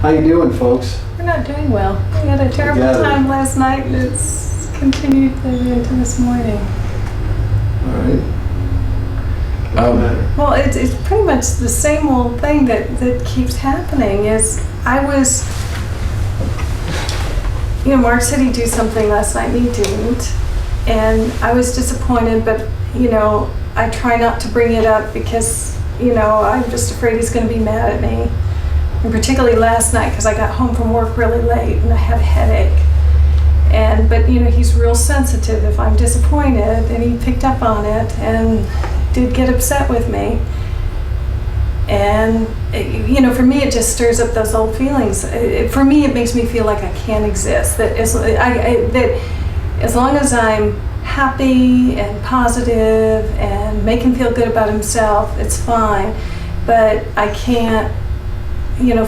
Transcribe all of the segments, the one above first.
How you doing, folks? We're not doing well. We had a terrible time last night and it's continued into this morning. All right. What's the matter? Well, it's pretty much the same old thing that keeps happening. Is Mark said he'd do something last night and he didn't. And I was disappointed, but, I try not to bring it up because, I'm just afraid he's going to be mad at me. And particularly last night because I got home from work really late and I had a headache. But he's real sensitive if I'm disappointed, and he picked up on it and did get upset with me. And for me it just stirs up those old feelings. For me it makes me feel like I can't exist. That as long as I'm happy and positive and make him feel good about himself, it's fine. But I can't,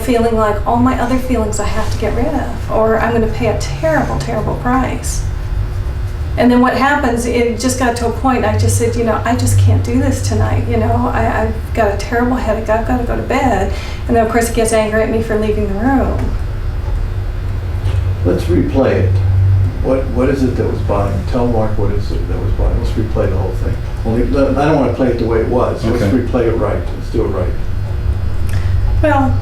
feeling like all my other feelings I have to get rid of, or I'm going to pay a terrible, terrible price. And then what happens, it just got to a point, I just said, I just can't do this tonight. I've got a terrible headache, I've got to go to bed. And then of course he gets angry at me for leaving the room. Let's replay it. What is it that was bothering you? Tell Mark what is it that was bothering you. Let's replay the whole thing. I don't want to play it the way it was. Okay. Let's replay it right. Let's do it right. Well,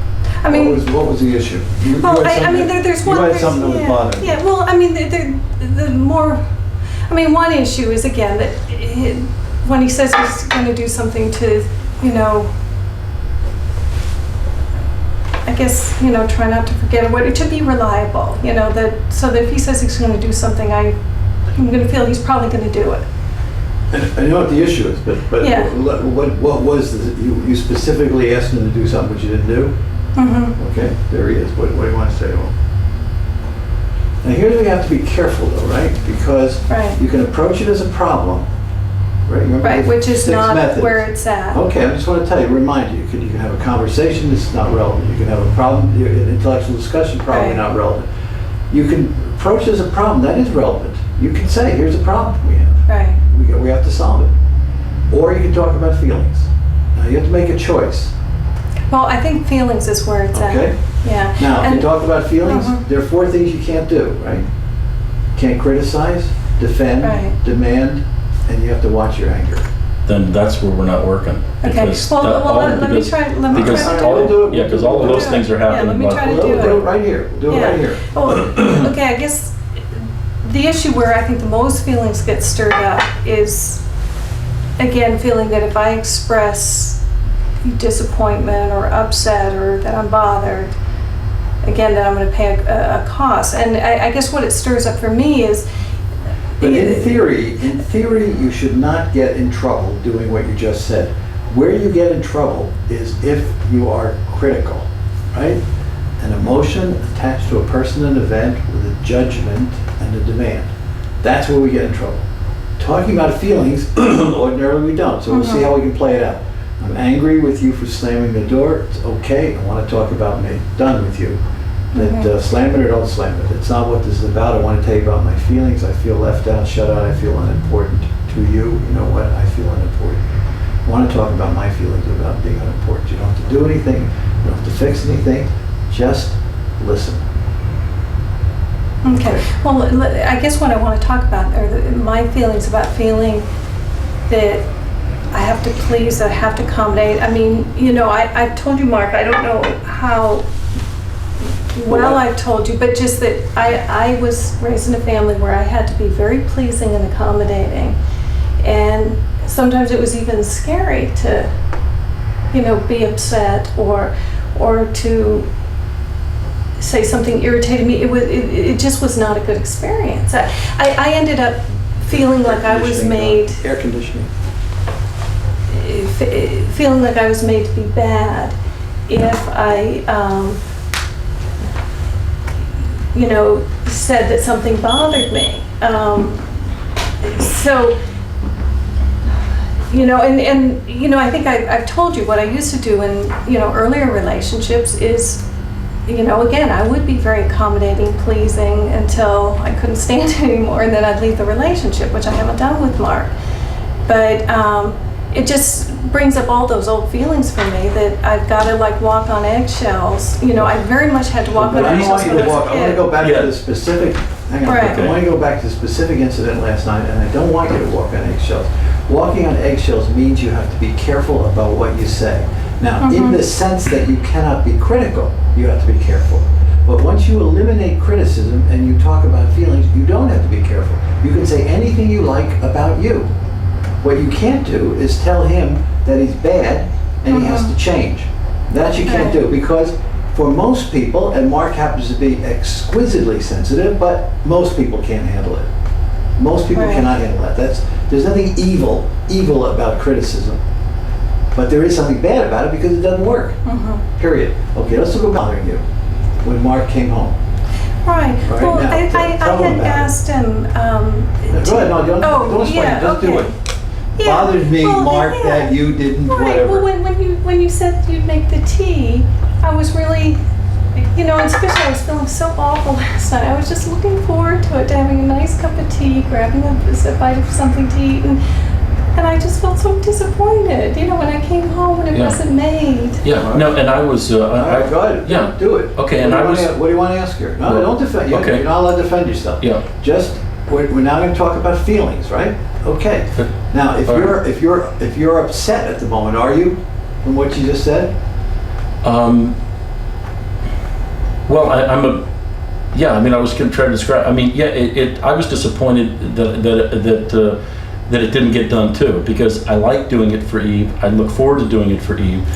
I mean, what was the issue? There's one. You had something that was bothering you. Yeah, well, one issue is, again, that when he says he's going to do something to, I guess, try not to forget it should be reliable, so that if he says he's going to do something, I'm going to feel he's probably going to do it. And I know what the issue is, but yeah. What was you specifically asked him to do something which you didn't do? Mm-hmm. Okay, there he is. What do you want to say to him? Now here we have to be careful though, right? Because you can approach it as a problem, right? Right, which is not methods. Where it's at. Okay, I just want to remind you, you can have a conversation, this is not relevant. You can have a problem, an intellectual discussion, probably not relevant. You can approach it as a problem, that is relevant. You can say, here's a problem we have. Right. We have to solve it. Or you can talk about feelings. Now you have to make a choice. Well, I think feelings is where it's at. Okay. Yeah. Now, if you talk about feelings, there are 4 things you can't do, right? Can't criticize, defend, demand, and you have to watch your anger. Then that's where we're not working. Okay. Let me try to do it. Because all of those things are happening. Yeah, let me try to do it. We'll do it right here. We'll do it right here. Well, okay, I guess the issue where I think the most feelings get stirred up is, again, feeling that if I express disappointment or upset or that I'm bothered, again, that I'm going to pay a cost. And I guess what it stirs up for me is... But in theory, you should not get in trouble doing what you just said. Where you get in trouble is if you are critical, right? An emotion attached to a person and event with a judgment and a demand. That's where we get in trouble. Talking about feelings, ordinarily we don't. So we'll see how we can play it out. I'm angry with you for slamming the door. It's okay. I want to talk about me. Done with you. Slam it or don't slam it. It's not what this is about. I want to tell you about my feelings. I feel left out, shut out. I feel unimportant to you. You know what? I feel unimportant. I want to talk about my feelings about being unimportant. You don't have to do anything. You don't have to fix anything. Just listen. Okay. Well, I guess what I want to talk about are my feelings about feeling that I have to please, I have to accommodate. I mean, I've told you, Mark, I don't know how well I've told you, but just that I was raised in a family where I had to be very pleasing and accommodating. And sometimes it was even scary to, be upset or to say something irritated me. It just was not a good experience. I ended up feeling like I was made... Air conditioning. Feeling like I was made to be bad if I, said that something bothered me. I think I've told you what I used to do in, earlier relationships is, again, I would be very accommodating, pleasing until I couldn't stand it anymore, and then I'd leave the relationship, which I haven't done with Mark. But it just brings up all those old feelings for me that I've got to like walk on eggshells. You know, I very much had to walk But on I don't eggshells want you when to I was walk, a I want to kid. go back Yeah. to the specific, hang on, Right. I want to go back to the specific incident last night, and I don't want you to walk on eggshells. Walking on eggshells means you have to be careful about what you say. Now, in the sense that you cannot be critical, you have to be careful. But once you eliminate criticism and you talk about feelings, you don't have to be careful. You can say anything you like about you. What you can't do is tell him that he's bad and he has to change. That you can't do, because for most people, and Mark happens to be exquisitely sensitive, but most people can't handle it. Most people Right. cannot handle that. There's nothing evil about criticism. But there is something bad about it because it doesn't work. Period. Okay, let's go bothering you when Mark came home. Right. Right, Well, now, I tell him had about it. asked him. Go ahead, no, don't explain, yeah, just do okay. it. Yeah. Bothers me, Well, Mark, yeah. that you didn't, Right. whatever. Well, when you said you'd make the tea, I was really, you know, and especially I was feeling so awful last night. I was just looking forward to it, to having a nice cup of tea, grabbing a bite of something to eat, and I just felt so disappointed. You know, when I came home and it Yeah. wasn't made. Yeah, no, and I was, All right, go ahead, yeah. do it. Okay, and What I do you was- wanna- What do you want to ask her? No, Well, don't defend, okay. you're not allowed to defend yourself. Yeah. Just, we're now going to talk about feelings, right? Okay. Good. Now, if All you're upset at the moment, are you, from what you just said? Well, I mean, I was going to try to describe, I mean, yeah, I was disappointed that it didn't get done too, because I like doing it for Eve. I look forward to doing it for Eve.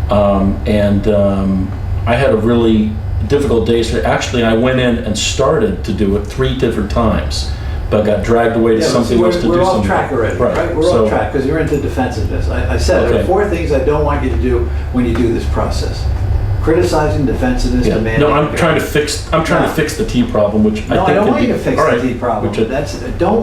I had a really difficult day. So actually, I went in and started to do it 3 different times, but got dragged away to Yeah, something we're- else to do We're something. off track already, right? We're so- off track, because you're into defensiveness. I said, there are Okay. 4 things I don't want you to do when you do this process. Criticizing, defensiveness, Yeah. demanding. No, I'm trying to fix the tea problem, which I think No, I don't can want be- you to fix all the right, tea problem. which I- That's,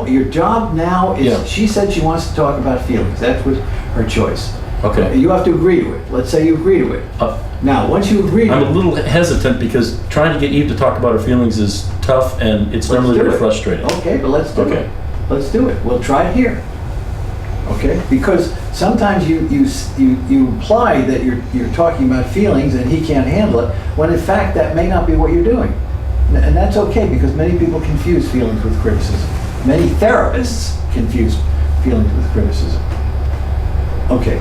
your job now Yeah. is, she said she wants to talk about feelings. That was her choice. Okay. You have to agree to it. Let's say you agree to it. Uh, Now, once you agree to I'm a it, little hesitant because trying to get Eve to talk about her feelings is tough and it's let's normally do very it. frustrating. Okay, but let's do Okay. it. Let's do it. We'll try it here. Okay? Because sometimes you imply that you're talking about feelings and he can't handle it, when in fact that may not be what you're doing. And that's okay, because many people confuse feelings with criticism. Many therapists confuse feelings with criticism. Okay.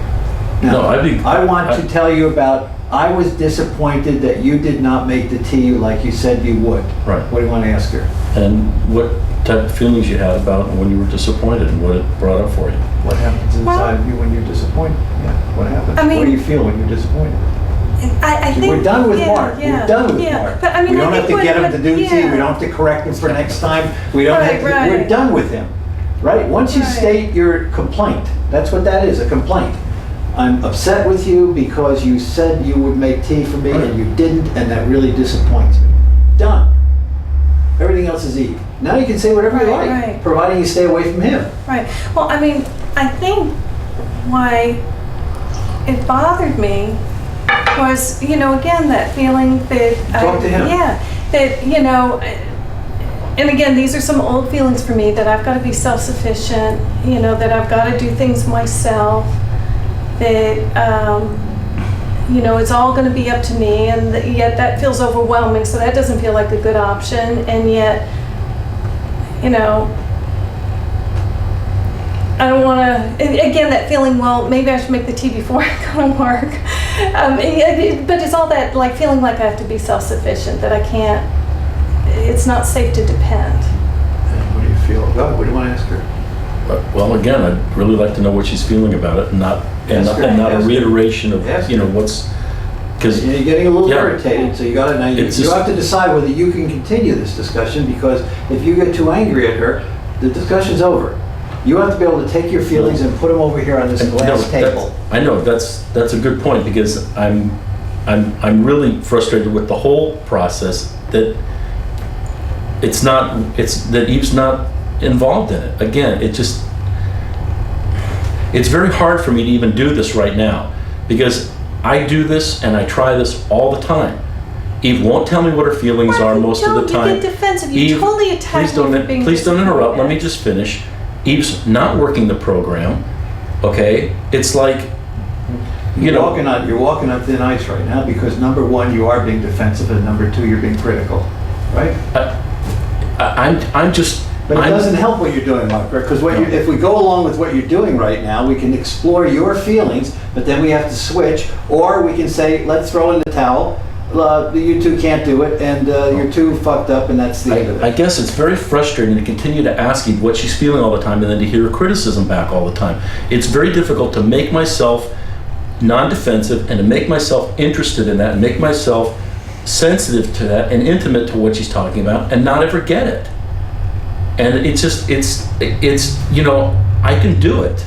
No, Now, I want I- to tell you about, I was disappointed that you did not make the tea like you said you would. Right. What do you want to ask her? And what type of feelings you had about when you were disappointed and what it brought up for you. What happens Well- inside of you when you're disappointed? Yeah, what happens? I mean- What do you feel when you're disappointed? I think We're done with yeah, Mark. yeah, We're done with yeah. Mark. But I mean, We I don't have think to get him what- to do tea. yeah. We don't have to correct him for next time. We don't Right, have to, we're right. done with him, right? Once you Right. state your complaint, that's what that is, a complaint. I'm upset with you because you said you would make tea for me and you didn't, and that really disappoints me. Done. Everything else is Eve. Now you can say whatever you Right, like, right. providing you stay away from him. Right. Well, I mean, I think why it bothered me was, you know, again, that feeling that Talk to him. yeah, that, you know, and again, these are some old feelings for me, that I've got to be self-sufficient, you know, that I've got to do things myself, that, you know, it's all going to be up to me, and yet that feels overwhelming, so that doesn't feel like a good option, and yet, you know, I don't want to, again, that feeling, well, maybe I should make the tea before I go to work. But it's all that, like, feeling like I have to be self-sufficient, that I can't, it's not safe to depend. And what do you feel about it? What do you want to ask her? Well, again, I'd really like to know what she's feeling about it and not Ask her, a ask her. reiteration of, Ask you know, her. what's, because, You're getting a little Yeah. irritated, so you gotta, now you It's you just- have to decide whether you can continue this discussion, because if you get too angry at her, the discussion's over. You have to be able to take your feelings and put them over here on this glass table. I know, that's a good point, because I'm really frustrated with the whole process, that it's that Eve's not involved in it. Again, it's very hard for me to even do this right now, because I do this and I try this all the time. Eve won't tell me what her feelings are most of the time. You get defensive. You Eve, totally attack please don't, me for being please don't interrupt. Let me disappointed. just finish. Eve's not working the program. Okay? It's like, you You're know, walking on thin ice right now because number one, you are being defensive, and number two, you're being critical, right? I'm just, But it I'm- doesn't help what you're doing, Mark, because if we go along with what you're doing right now, we can explore your feelings, but then we have to switch, or we can say, let's throw in the towel, you two can't do it, and you're too fucked up, and that's the end of I it. guess it's very frustrating to continue to ask Eve what she's feeling all the time and then to hear her criticism back all the time. It's very difficult to make myself non-defensive and to make myself interested in that and make myself sensitive to that and intimate to what she's talking about and not ever get it. And it's just, you know, I can do it.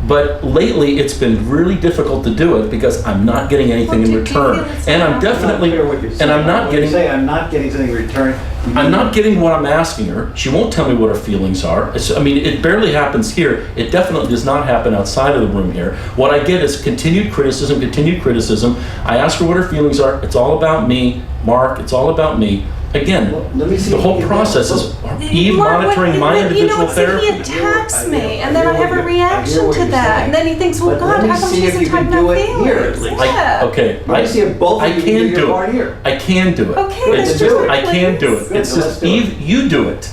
But lately, it's been really difficult to do it because I'm not getting anything Well, in do you return. feel it's And I'm not- definitely, Not clear what you're and saying. I'm not When you getting, say I'm not getting something in return. you I'm mean- not getting what I'm asking her. She won't tell me what her feelings are. I mean, it barely happens here. It definitely does not happen outside of the room here. What I get is continued criticism, continued criticism. I ask her what her feelings are. It's all about me. Mark, it's all about me. Again, Well, let me see the if whole you can- process is Eve Mark, monitoring my you know, individual it's that therapy. he attacks I me, hear- and then I I hear have a what you're- I hear reaction what to you're that, saying. and then he thinks, well, But God, let me how come see she if doesn't you talk can about do it feelings? here at least. Yeah. Okay, Let me see if both I of you can do your do part it. here. I can do it. Okay, Good, let's then just do it. I can do it. Good, It's then let's just do it. Eve, you do it.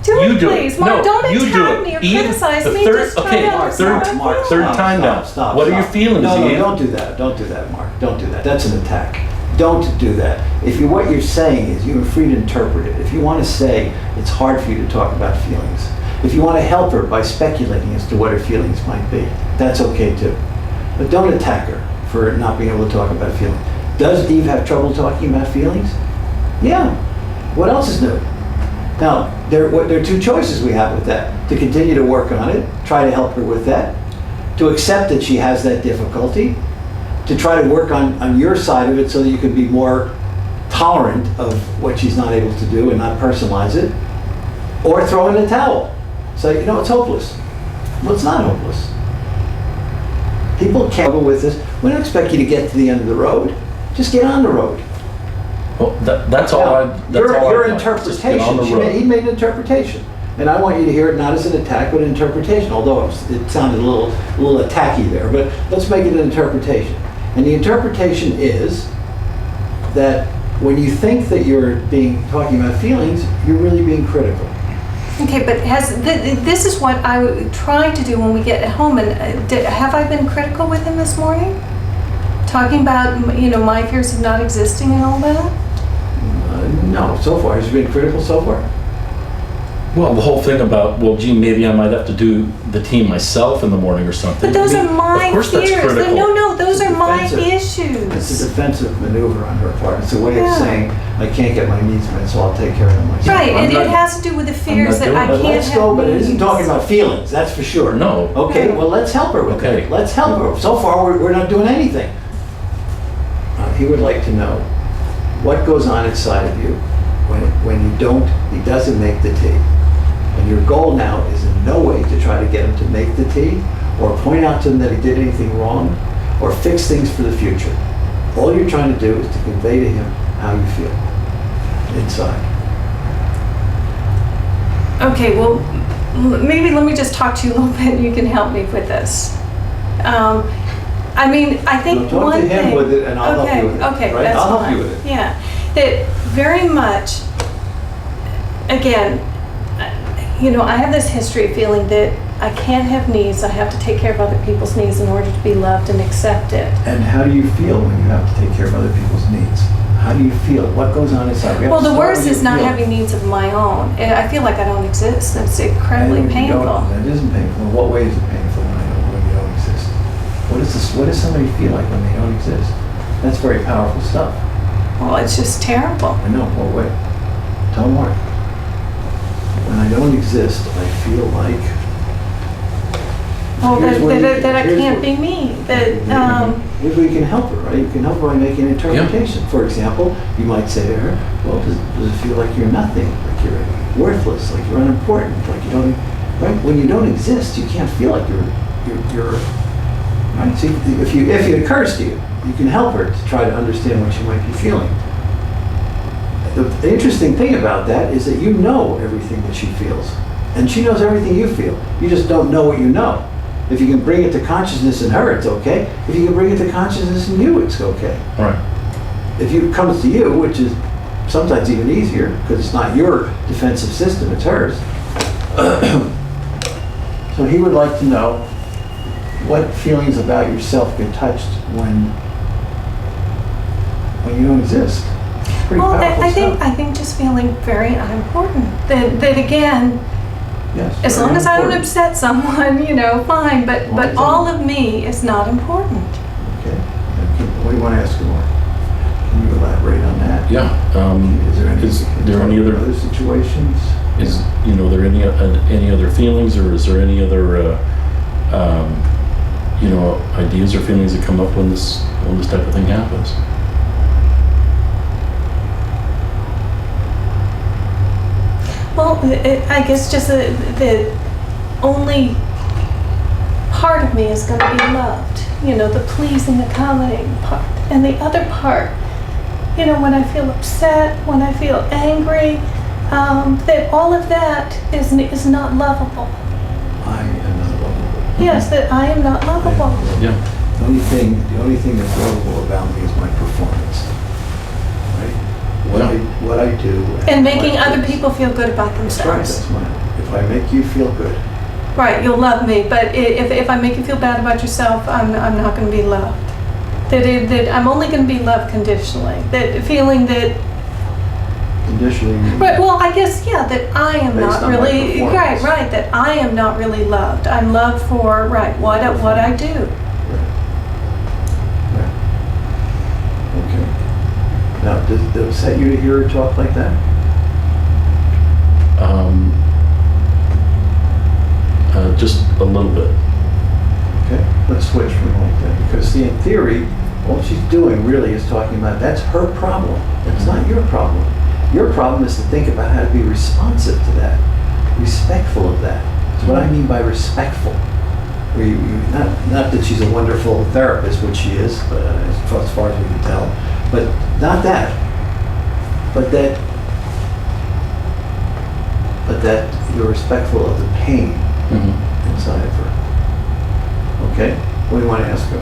Do You it, do please. it. Mark, No, don't you do attack it. me or Eve, criticize the me. third- Just try okay, to Mark, understand third- my Mark, third feelings. time now. Stop, What are your stop. feelings, No, Eve? don't do that. Don't do that, Mark. Don't do that. That's an attack. Don't do that. What you're saying is you're free to interpret it. If you want to say it's hard for you to talk about feelings, if you want to help her by speculating as to what her feelings might be, that's okay too. But don't attack her for not being able to talk about feelings. Does Eve have trouble talking about feelings? Yeah. What else is new? Now, there are two choices we have with that. To continue to work on it, try to help her with that, to accept that she has that difficulty, to try to work on your side of it so that you can be more tolerant of what she's not able to do and not personalize it, or throw in a towel. Say, you know, it's hopeless. Well, it's not hopeless. People can't struggle with this. We don't expect you to get to the end of the road. Just get on the road. Well, that's all I. Now, That's all your I want. Just get on interpretation, the road. he made an interpretation. And I want you to hear it not as an attack, but an interpretation, although it sounded a little attacky there. But let's make it an interpretation. And the interpretation is that when you think that you're talking about feelings, you're really being critical. Okay, but this is what I try to do when we get home, and have I been critical with him this morning? Talking about, you know, my fears of not existing and all that? No, so far. Has he been critical so far? Well, the whole thing about, well, gee, maybe I might have to do the team myself in the morning or something. But those I mean, are my Of course fears. that's critical. No, those are my Defensive. It's a issues. defensive maneuver on her part. It's a way Yeah. of saying, I can't get my needs met, so I'll take care of them myself. Right, I'm and not- it has to do with the fears that doing I it. But can't let's have go, but it isn't needs. talking about feelings, that's for sure. No. Okay, No. well, let's help her with Okay. that. Let's help her. So far, we're not doing anything. He would like to know what goes on inside of you when he doesn't make the tea. And your goal now is in no way to try to get him to make the tea or point out to him that he did anything wrong or fix things for the future. All you're trying to do is to convey to him how you feel inside. Okay, well, maybe let me just talk to you a little bit and you can help me with this. I mean, I think No, talk one to him thing. with it and I'll help you with it, Okay, right? that's I'll help fine. you with it. Yeah, that very much, again, you know, I have this history of feeling that I can't have needs, I have to take care of other people's needs in order to be loved and accepted. And how do you feel when you have to take care of other people's needs? How do you feel? What goes on inside? We have Well, to the start worst with is your not feeling. having needs of my own. I feel like I don't exist. It's incredibly And when you don't- painful. That isn't painful. In what way is it painful when you don't exist? What does somebody feel like when they don't exist? That's very powerful stuff. Well, it's just terrible. I know. What way? Tell more. When I don't exist, I feel like. Well, Here's where you- that I here's can't where- be me. That, Here's where you can help her, right? You can help her by making an interpretation. For example, you might say to her, well, does it feel like you're nothing, like you're worthless, like you're unimportant, like you don't, right? When you don't exist, you can't feel like you're right? So if it occurs to you, you can help her to try to understand what she might be feeling. The interesting thing about that is that you know everything that she feels. And she knows everything you feel. You just don't know what you know. If you can bring it to consciousness in her, it's okay. If you can bring it to consciousness in you, it's okay. Right. If it comes to you, which is sometimes even easier, because it's not your defensive system, it's hers. So he would like to know what feelings about yourself get touched when you don't exist. It's pretty Well, powerful stuff. I think just feeling very unimportant. That again, Yes, as very long as I don't important. upset someone, fine. But Well, all of me is not important. Okay. What do you want to ask her more? Can you elaborate on that? Yeah. Is there any other situations? Is there any other feelings, or is there any other ideas or feelings that come up when this type of thing happens? Well, I guess just the only part of me is going to be loved. The pleasing, accommodating part, and the other part, when I feel upset, when I feel angry, that all of that is not lovable. I am not lovable. Yes, that I am not lovable. Yeah. The only thing that's lovable about me is my performance. Right? What I do. And making my other things. people feel good about That's right. themselves. That's mine. If I make you feel good, Right, you'll love me, but if I make you feel bad about yourself, I'm not going to be loved. That I'm only going to be loved conditionally. That feeling that. conditionally. Right. Well, I guess that I am Based not on my really performance. right. That I am not really loved. I'm loved for what I do. Right. Okay. Now, does it upset you to hear her talk like that? Just a little bit. Okay, let's switch for a moment then, because see, in theory, all she's doing really is talking about that's her problem. That's not your problem. Your problem is to think about how to be responsive to that, respectful of that. That's what I mean by respectful. Where not that she's a wonderful therapist, which she is, but as far as we can tell, but not that. But that you're respectful of the pain inside of her. Okay? What do you want to ask her?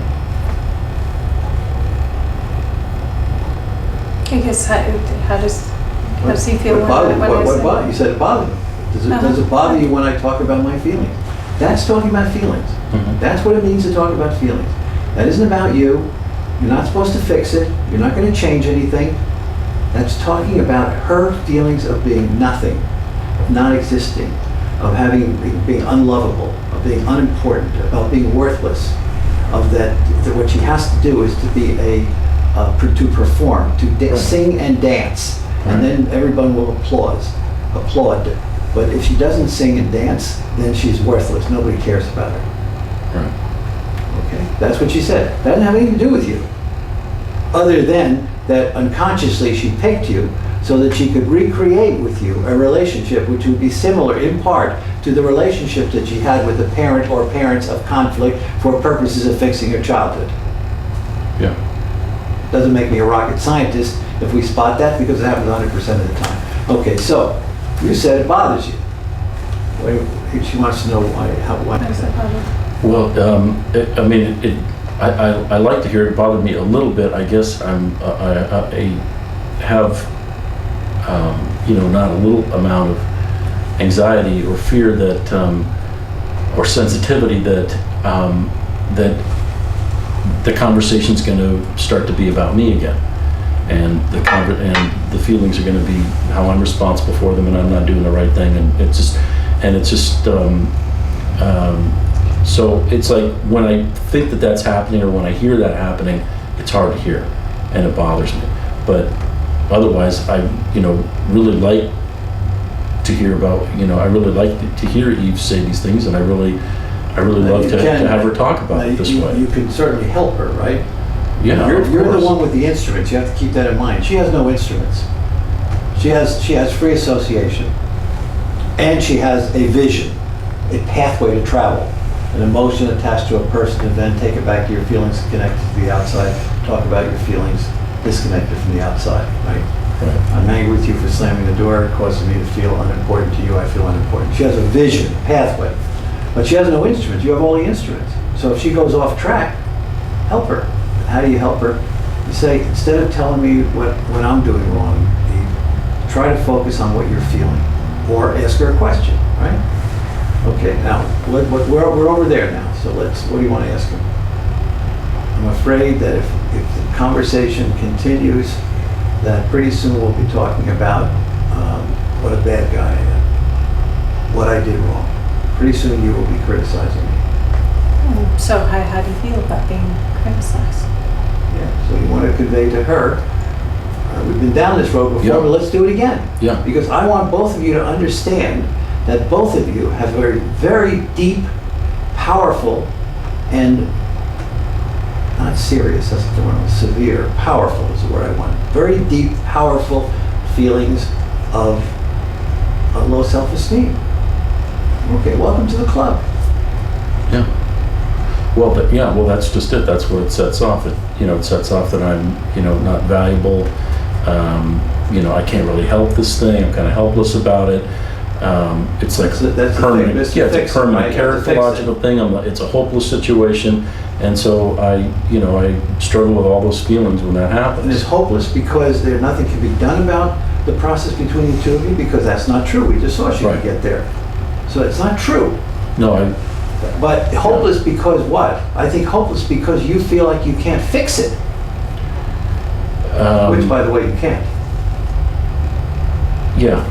I guess how does he feel What bothered when I say? what you said it bothered you. Does Uh-huh. it bother you when I talk about my feelings? That's talking about feelings. Mhm. That's what it means to talk about feelings. That isn't about you. You're not supposed to fix it. You're not going to change anything. That's talking about her feelings of being nothing, of not existing, of being unlovable, of being unimportant, of being worthless, of that what she has to do is to be to perform, to sing and dance, and then everyone will applaud. But if she doesn't sing and dance, then she's worthless. Nobody cares about her. Right. Okay, that's what she said. That doesn't have anything to do with you, other than that unconsciously she picked you so that she could recreate with you a relationship which would be similar in part to the relationship that she had with a parent or parents of conflict for purposes of fixing her childhood. Yeah. Doesn't make me a rocket scientist if we spot that, because it happens 100% of the time. Okay, so you said it bothers you. She wants to know why. Well, I like to hear it bother me a little bit. I guess I have, not a little amount of anxiety or fear that, or sensitivity that the conversation's going to start to be about me again, and the feelings are going to be how I'm responsible for them, and I'm not doing the right thing, and it's just. So it's like when I think that that's happening, or when I hear that happening, it's hard to hear, and it bothers me. But otherwise, I really like to hear about. I really like to hear Eve say these things, and I really love to have her talk about it this way. You can certainly help her, right? Yeah, You're of the course. one with the instruments. You have to keep that in mind. She has no instruments. She has free association, and she has a vision, a pathway to travel, an emotion attached to a person, and then take it back to your feelings connected to the outside. Talk about your feelings disconnected from the outside, right? Right. I'm angry with you for slamming the door. It causes me to feel unimportant to you. I feel unimportant. She has a vision, a pathway. But she has no instruments. You have all the instruments. So if she goes off track, help her. How do you help her? You say, instead of telling me what I'm doing wrong, Eve, try to focus on what you're feeling. Or ask her a question, right? Okay, now, we're over there now. So what do you want to ask her? I'm afraid that if the conversation continues, that pretty soon we'll be talking about what a bad guy I am, what I did wrong. Pretty soon you will be criticizing me. So how do you feel about being criticized? Yeah. So you want to convey to her, we've been down this road before, Yeah. but let's do it again. Yeah. Because I want both of you to understand that both of you have very, very deep, powerful, and not serious, that's the word, severe, powerful is the word I want. Very deep, powerful feelings of low self-esteem. Okay, welcome to the club. Yeah. Well, that's just it. That's what it sets off. It sets off that I'm, not valuable. I can't really help this thing. I'm kind of helpless about it. It's like That's the permanent. thing. Mr. Yeah, it's a Fix It, permanent right? You have to fix characterological thing. It's a hopeless situation, and so I struggle with all those feelings when that And happens. it's hopeless because nothing can be done about the process between the two of you, because that's not true. We just saw she could Right. get there. So it's not true. No, But hopeless because what? I think hopeless because you feel like you can't fix it, which, by the way, you can't. yeah.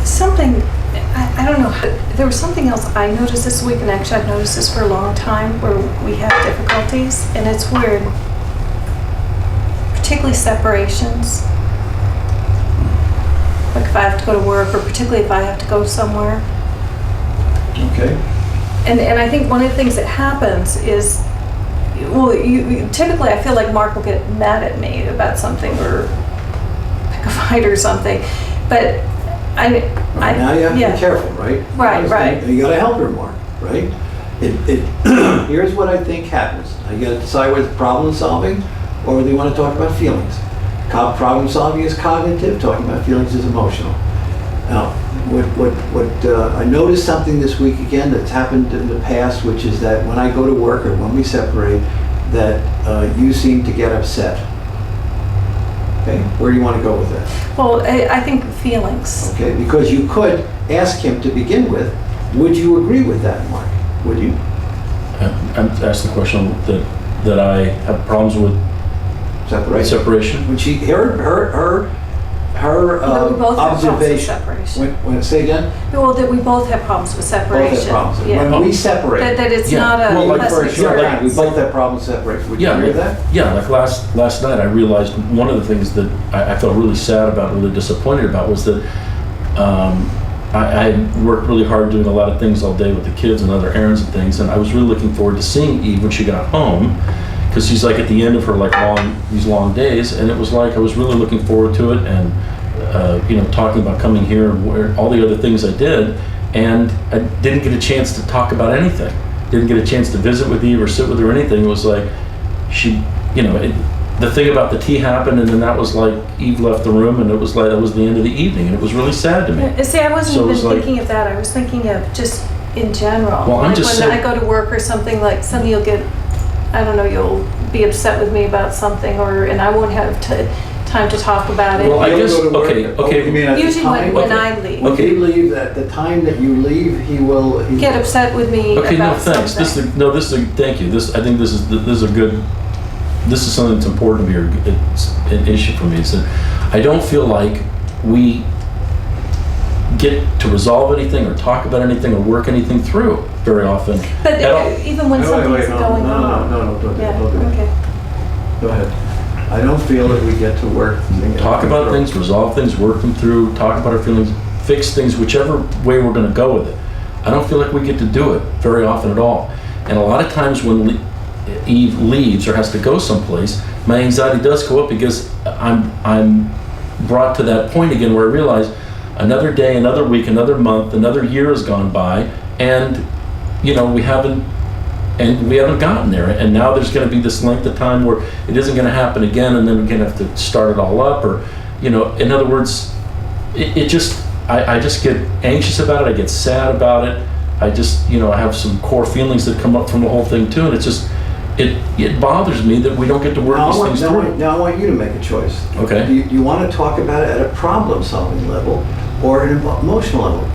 Something, I don't know, there was something else I noticed this week, and actually I've noticed this for a long time, where we have difficulties, and it's weird. Particularly separations. Like if I have to go to work, or particularly if I have to go somewhere. Okay. And I think one of the things that happens is, well, typically I feel like Mark will get mad at me about something or pick a fight or something, but Now you have to yeah. be careful, right? Right. You gotta help her more, right? Here's what I think happens. You gotta decide whether it's problem solving or whether you wanna talk about feelings. Problem solving is cognitive, talking about feelings is emotional. Now, I noticed something this week again that's happened in the past, which is that when I go to work or when we separate, that you seem to get upset. Okay, where do you want to go with that? Well, I think feelings. Okay, because you could ask him to begin with, would you agree with that, Mark? Would you? I'm asked the question that I have problems with separation. When she, her That we both have problems with observation. separation. When say again? Well, that we both have problems with separation. Both have problems. Yeah. When we separate. That it's Yeah. not a Well, like pleasant For a short time, we experience. both have problems with separation. Would you agree with that? Yeah, like last night I realized one of the things that I felt really sad about, really disappointed about, was that I worked really hard doing a lot of things all day with the kids and other errands and things, and I was really looking forward to seeing Eve when she got home, because she's like at the end of her these long days, and it was like I was really looking forward to it, and talking about coming here and all the other things I did, and I didn't get a chance to talk about anything. Didn't get a chance to visit with Eve or sit with her or anything. It was like the thing about the tea happened, and then that was like Eve left the room, and it was like that was the end of the evening, and it was really sad to me. See, I wasn't So it even was like- thinking of that. I was thinking of just in general. Well, I'm Like just when saying- I go to work or something, like suddenly you'll get, I don't know, you'll be upset with me about something, and I won't have time to talk about it. Well, I He'll guess- go to work. okay. Oh, you mean at the Usually time? when Okay. I leave. When you leave, at the time that you leave, he will. Get upset with me Okay, no, about thanks. something. Thank you. I think this is a good. This is something that's important to me, or it's an issue for me. Is that I don't feel like we get to resolve anything or talk about anything or work anything through very often. But at all. even when something's going on. No, don't do Yeah, that. okay. Go ahead. I don't feel that we get to work. Talk about things, resolve things, work them through, talk about our feelings, fix things, whichever way we're going to go with it. I don't feel like we get to do it very often at all. And a lot of times when Eve leaves or has to go someplace, my anxiety does go up, because I'm brought to that point again where I realize another day, another week, another month, another year has gone by, and we haven't And we haven't gotten there, and now there's gonna be this length of time where it isn't gonna happen again, and then we're gonna have to start it all up, or, you know, in other words, it just, I just get anxious about it, I get sad about it, I just, you know, I have some core feelings that come up from the whole thing too, and it's just, it bothers me that we don't get to work these things through. Now I want you to make a choice. Okay. Do you want to talk about it at a problem-solving level or an emotional level?